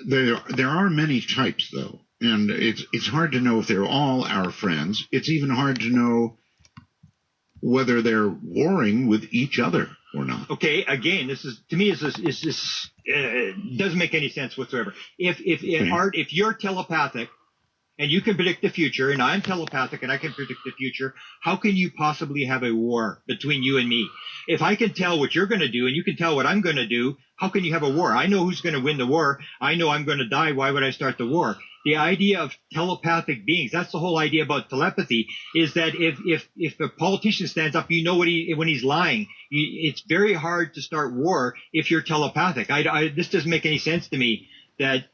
There are many types, though, and it's hard to know if they're all our friends. It's even hard to know whether they're warring with each other or not. Okay, again, this is, to me, doesn't make any sense whatsoever. If you're telepathic and you can predict the future, and I'm telepathic and I can predict the future, how can you possibly have a war between you and me? If I can tell what you're going to do and you can tell what I'm going to do, how can you have a war? I know who's going to win the war. I know I'm going to die. Why would I start the war? The idea of telepathic beings, that's the whole idea about telepathy, is that if a politician stands up, you know when he's lying. It's very hard to start war if you're telepathic. This doesn't make any sense to me. That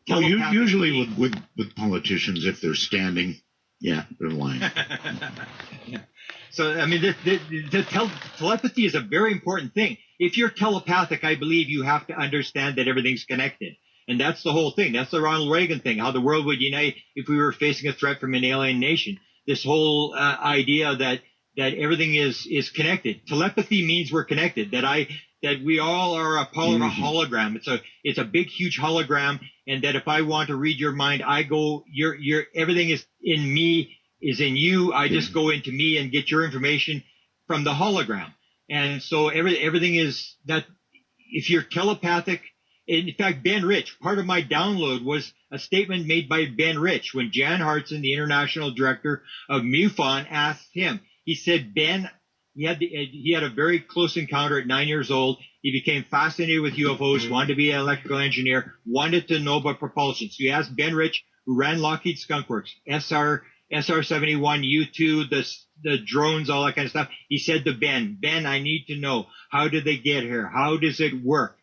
well, usually with politicians, if they're standing, yeah, they're lying. So, I mean, telepathy is a very important thing. If you're telepathic, I believe you have to understand that everything's connected. And that's the whole thing. That's the Ronald Reagan thing, how the world would unite if we were facing a threat from an alien nation. This whole idea that everything is connected. Telepathy means we're connected, that we all are a part of a hologram. It's a big, huge hologram, and that if I want to read your mind, I go, everything is in me, is in you. I just go into me and get your information from the hologram. And so everything is that. If you're telepathic, in fact, Ben Rich, part of my download was a statement made by Ben Rich when Jan Hartson, the international director of MUFON, asked him. He said, Ben, he had a very close encounter at 9 years old. He became fascinated with UFOs, wanted to be an electrical engineer, wanted to know about propulsion. So he asked Ben Rich, who ran Lockheed Skunk Works, SR-71, U-2, the drones, all that kind of stuff. He said to Ben, I need to know, how did they get here? How does it work?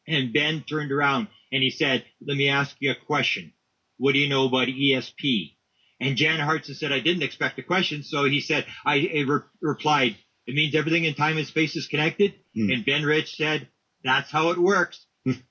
And Ben turned around and he said, let me ask you a question. What do you know about ESP? And Jan Hartson said, I didn't expect a question. So he said, I replied, it means everything in time and space is connected. And Ben Rich said, that's how it works.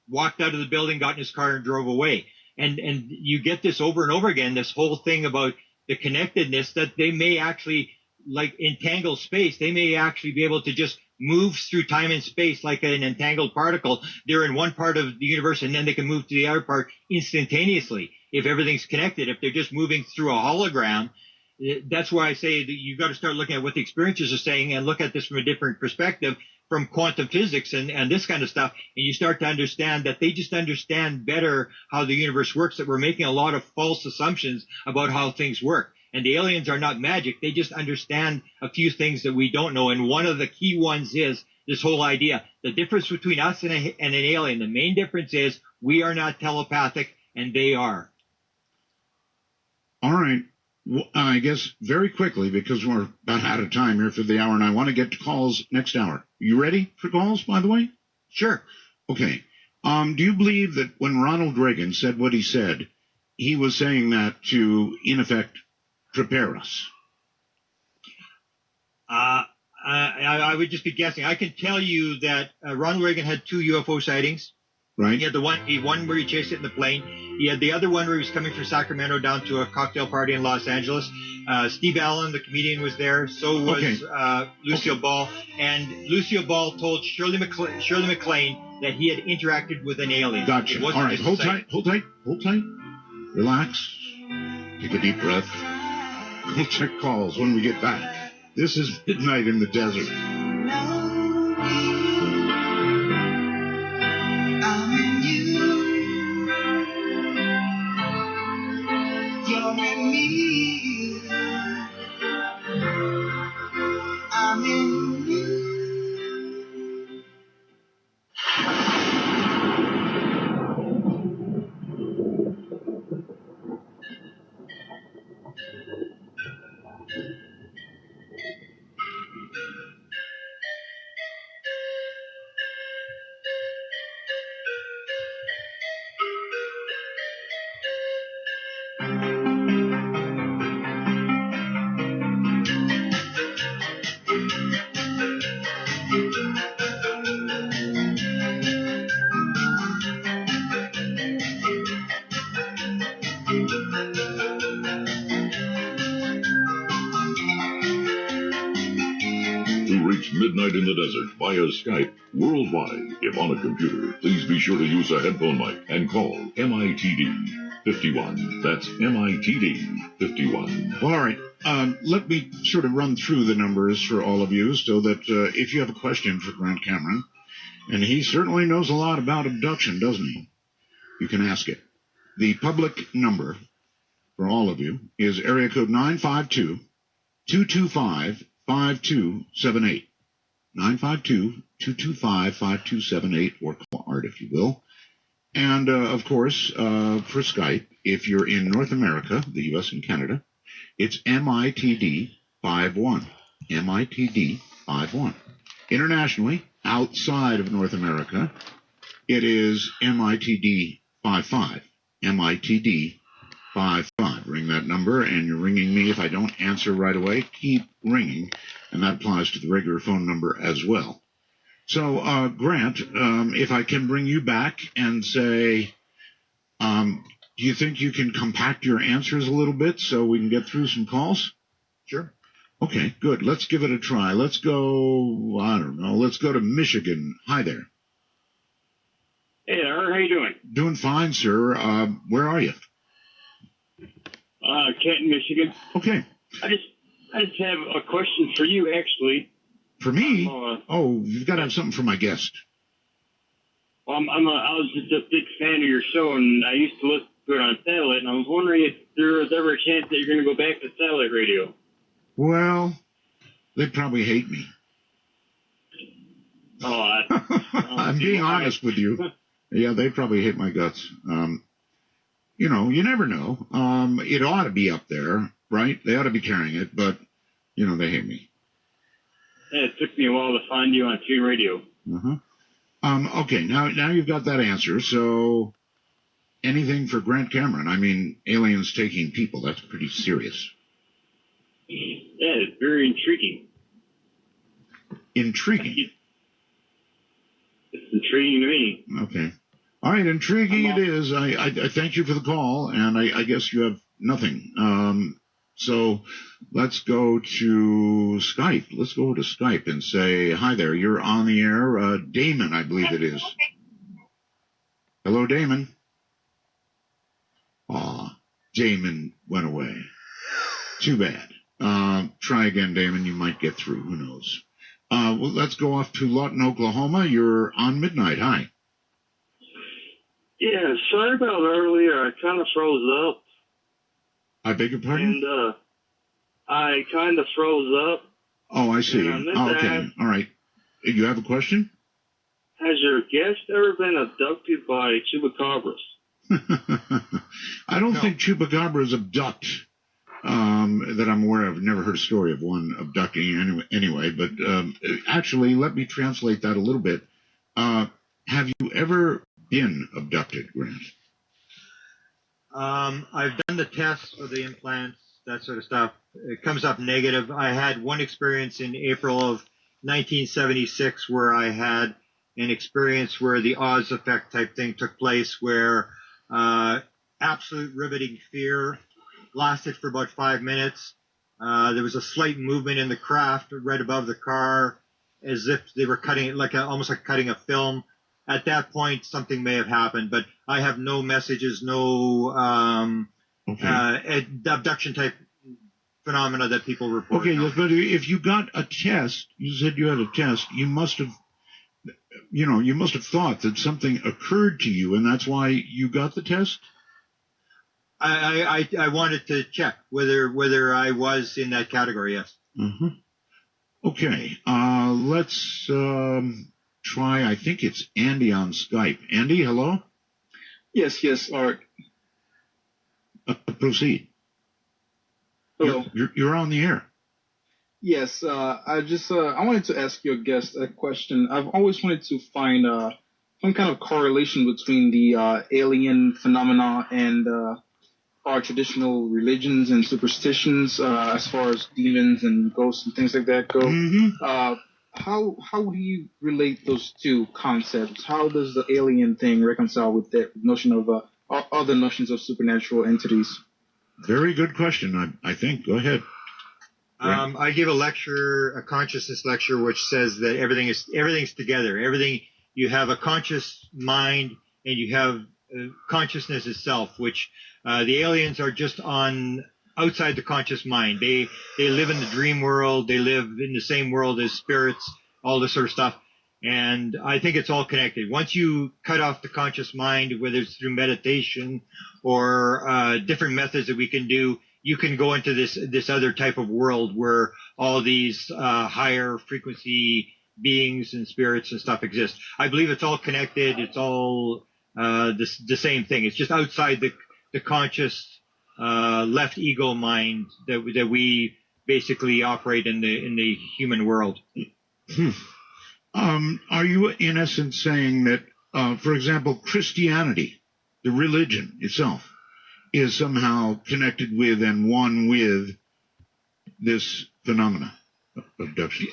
Walked out of the building, got in his car and drove away. And you get this over and over again, this whole thing about the connectedness, that they may actually, like entangled space, they may actually be able to just move through time and space like an entangled particle. They're in one part of the universe and then they can move to the other part instantaneously if everything's connected. If they're just moving through a hologram, that's why I say that you've got to start looking at what the experiences are saying and look at this from a different perspective, from quantum physics and this kind of stuff. And you start to understand that they just understand better how the universe works, that we're making a lot of false assumptions about how things work. And the aliens are not magic. They just understand a few things that we don't know. And one of the key ones is this whole idea. The difference between us and an alien, the main difference is we are not telepathic and they are. All right. Well, I guess very quickly, because we're about out of time here for the hour, and I want to get to calls next hour. You ready for calls, by the way? Sure. Okay. Do you believe that when Ronald Reagan said what he said, he was saying that to, in effect, prepare us? I would just be guessing. I can tell you that Ronald Reagan had 2 UFO sightings. Right. He had the one where he chased it in the plane. He had the other one where he was coming from Sacramento down to a cocktail party in Los Angeles. Steve Allen, the comedian, was there. So was Lucille Ball. And Lucille Ball told Shirley MacLaine that he had interacted with an alien. Gotcha. All right. Hold tight. Relax. Take a deep breath. We'll check calls when we get back. This is Midnight in the Desert. Midnight in the Desert via Skype worldwide. If on a computer, please be sure to use a headphone mic and call MITD 51. That's MITD 51. Well, all right. let me sort of run through the numbers for all of you so that if you have a question for Grant Cameron, and he certainly knows a lot about abduction, doesn't he? You can ask it. The public number for all of you is area code 952-225-5278. 952-225-5278, or call Art if you will. And, of course, for Skype, if you're in North America, the U.S. and Canada, it's MITD51. MITD51. Internationally, outside of North America, it is MITD55. MITD55. Ring that number, and you're ringing me. If I don't answer right away, keep ringing, and that applies to the regular phone number as well. So, Grant, if I can bring you back and say, do you think you can compact your answers a little bit so we can get through some calls? Sure. Okay, good. Let's give it a try. Let's go, I don't know, let's go to Michigan. Hi there. Hey, Art, how you doing? Doing fine, sir. Where are you? Canton, Michigan. Okay. I just have a question for you, actually. For me? You've got to have something for my guest. Well, I was just a big fan of your show, and I used to listen to it on satellite, and I was wondering if there was ever a chance that you're going to go back to satellite radio. Well, they'd probably hate me. I'm being honest with you. Yeah, they probably hate my guts. You know, you never know. It ought to be up there, right? They ought to be carrying it, but, you know, they hate me. Yeah, it took me a while to find you on Tune Radio. Okay, now you've got that answer. So, anything for Grant Cameron? I mean, aliens taking people, that's pretty serious. Yeah, it's very intriguing. Intriguing? It's intriguing to me. Okay. All right, intriguing it is. I thank you for the call, and I guess you have nothing. So let's go to Skype. Let's go to Skype and say, hi there, you're on the air. Damon, I believe it is. Hello, Damon. Aw, Damon went away. Too bad. Try again, Damon. You might get through. Who knows? Well, let's go off to Lawton, Oklahoma. You're on Midnight. Hi. Yeah, sorry about earlier. I kind of froze up. I beg your pardon? And I kind of froze up. Oh, I see. Okay. All right. You have a question? Has your guest ever been abducted by chupacabras? I don't think chupacabras abduct that I'm aware of. Never heard a story of one abducting anyway. But actually, let me translate that a little bit. Have you ever been abducted, Grant? I've done the tests for the implants, that sort of stuff. It comes up negative. I had one experience in April of 1976 where I had an experience where the Oz effect type thing took place, where absolute riveting fear lasted for about 5 minutes. There was a slight movement in the craft right above the car, as if they were cutting it, almost like cutting a film. At that point, something may have happened, but I have no messages, no abduction type phenomena that people report. Okay, but if you got a test, you said you had a test, you must have thought that something occurred to you, and that's why you got the test? I wanted to check whether I was in that category, yes. Mm-hmm. Okay, let's try, I think it's Andy on Skype. Andy, hello? Yes, Art. Proceed. Hello. You're on the air. Yes, I wanted to ask your guest a question. I've always wanted to find some kind of correlation between the alien phenomena and our traditional religions and superstitions as far as demons and ghosts and things like that go. Mm-hmm. How do you relate those two concepts? How does the alien thing reconcile with the notion of other notions of supernatural entities? Very good question, I think. Go ahead. I give a consciousness lecture, which says that everything's together. Everything, you have a conscious mind and you have consciousness itself, which the aliens are just on outside the conscious mind. They live in the dream world. They live in the same world as spirits, all this sort of stuff. And I think it's all connected. Once you cut off the conscious mind, whether it's through meditation or different methods that we can do, you can go into this other type of world where all these higher frequency beings and spirits and stuff exist. I believe it's all connected. It's all the same thing. It's just outside the conscious left ego mind that we basically operate in the human world. Are you in essence saying that, for example, Christianity, the religion itself, is somehow connected with and one with this phenomena of abduction?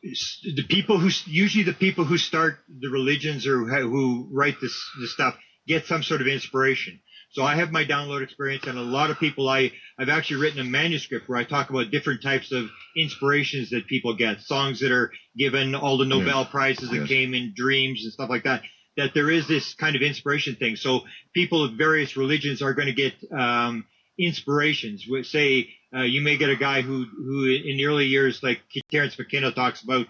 The people who start the religions or who write this stuff get some sort of inspiration. So I have my download experience, and a lot of people, I've actually written a manuscript where I talk about different types of inspirations that people get, songs that are given, all the Nobel Prizes that came in dreams and stuff like that, that there is this kind of inspiration thing. So people of various religions are going to get inspirations. Say you may get a guy who in the early years, like Terence McKenna talks about,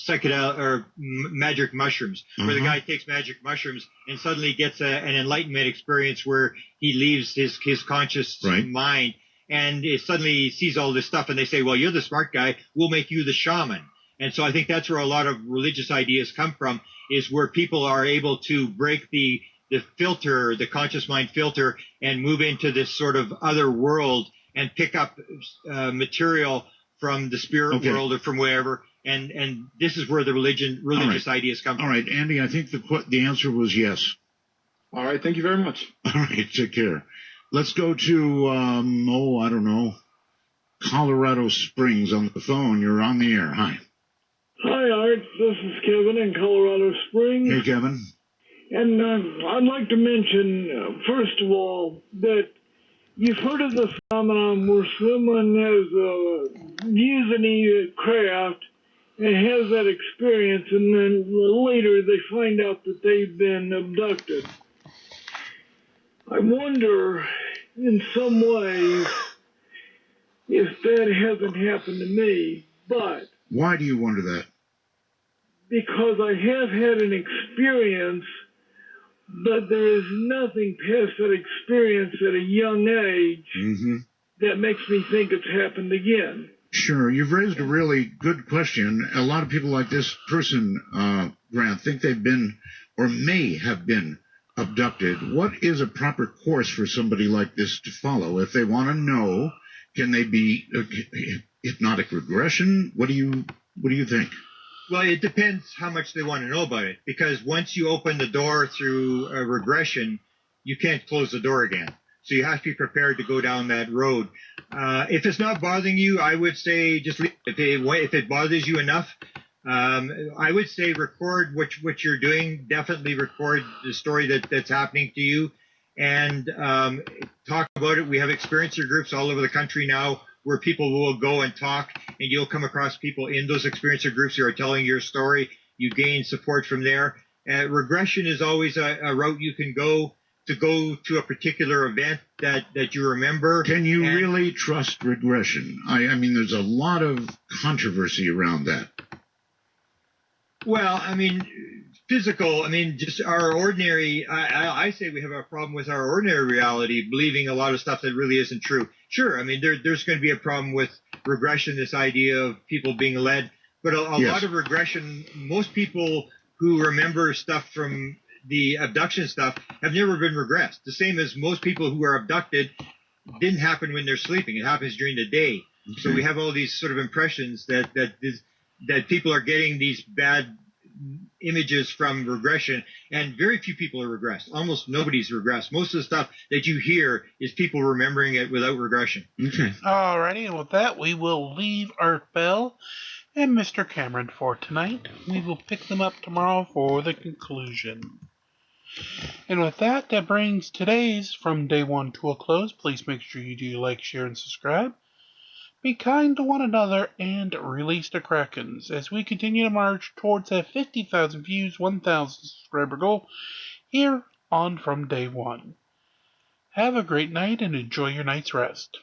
psychedelic or magic mushrooms, where the guy takes magic mushrooms and suddenly gets an enlightenment experience where he leaves his conscious mind and suddenly sees all this stuff, and they say, well, you're the smart guy, we'll make you the shaman. And so I think that's where a lot of religious ideas come from, is where people are able to break the filter, the conscious mind filter, and move into this sort of other world and pick up material from the spirit world or from wherever. And this is where the religious ideas come from. All right, Andy, I think the answer was yes. All right, thank you very much. All right, take care. Let's go to, I don't know, Colorado Springs on the phone. You're on the air. Hi. Hi, Art. This is Kevin in Colorado Springs. Hey, Kevin. And I'd like to mention, first of all, that you've heard of the phenomenon where someone has using a craft and has that experience, and then later they find out that they've been abducted. I wonder, in some ways, if that hasn't happened to me, but... Why do you wonder that? Because I have had an experience, but there is nothing past that experience at a young age that makes me think it's happened again. Sure. You've raised a really good question. A lot of people like this person, Grant, think they've been or may have been abducted. What is a proper course for somebody like this to follow? If they want to know, can they be hypnotic regression? What do you think? Well, it depends how much they want to know about it, because once you open the door through a regression, you can't close the door again. So you have to be prepared to go down that road. If it's not bothering you, I would say just leave it. If it bothers you enough, I would say record what you're doing. Definitely record the story that's happening to you, and talk about it. We have experiencer groups all over the country now where people will go and talk, and you'll come across people in those experiencer groups who are telling your story. You gain support from there. Regression is always a route you can go to a particular event that you remember. Can you really trust regression? I mean, there's a lot of controversy around that. Well, I mean, physical, I mean, just our ordinary, I say we have a problem with our ordinary reality, believing a lot of stuff that really isn't true. Sure, I mean, there's going to be a problem with regression, this idea of people being led, but a lot of regression, most people who remember stuff from the abduction stuff have never been regressed. The same as most people who are abducted didn't happen when they're sleeping. It happens during the day. Okay. So we have all these sort of impressions that people are getting these bad images from regression, and very few people are regressed. Almost nobody's regressed. Most of the stuff that you hear is people remembering it without regression. Okay. Alrighty, and with that, we will leave Art Bell and Mr. Cameron for tonight. We will pick them up tomorrow for the conclusion. And with that, that brings today's From Day One to a close. Please make sure you do like, share, and subscribe. Be kind to one another and release the Krakens as we continue to march towards that 50,000 views, 1,000 subscriber goal here on From Day One. Have a great night and enjoy your night's rest.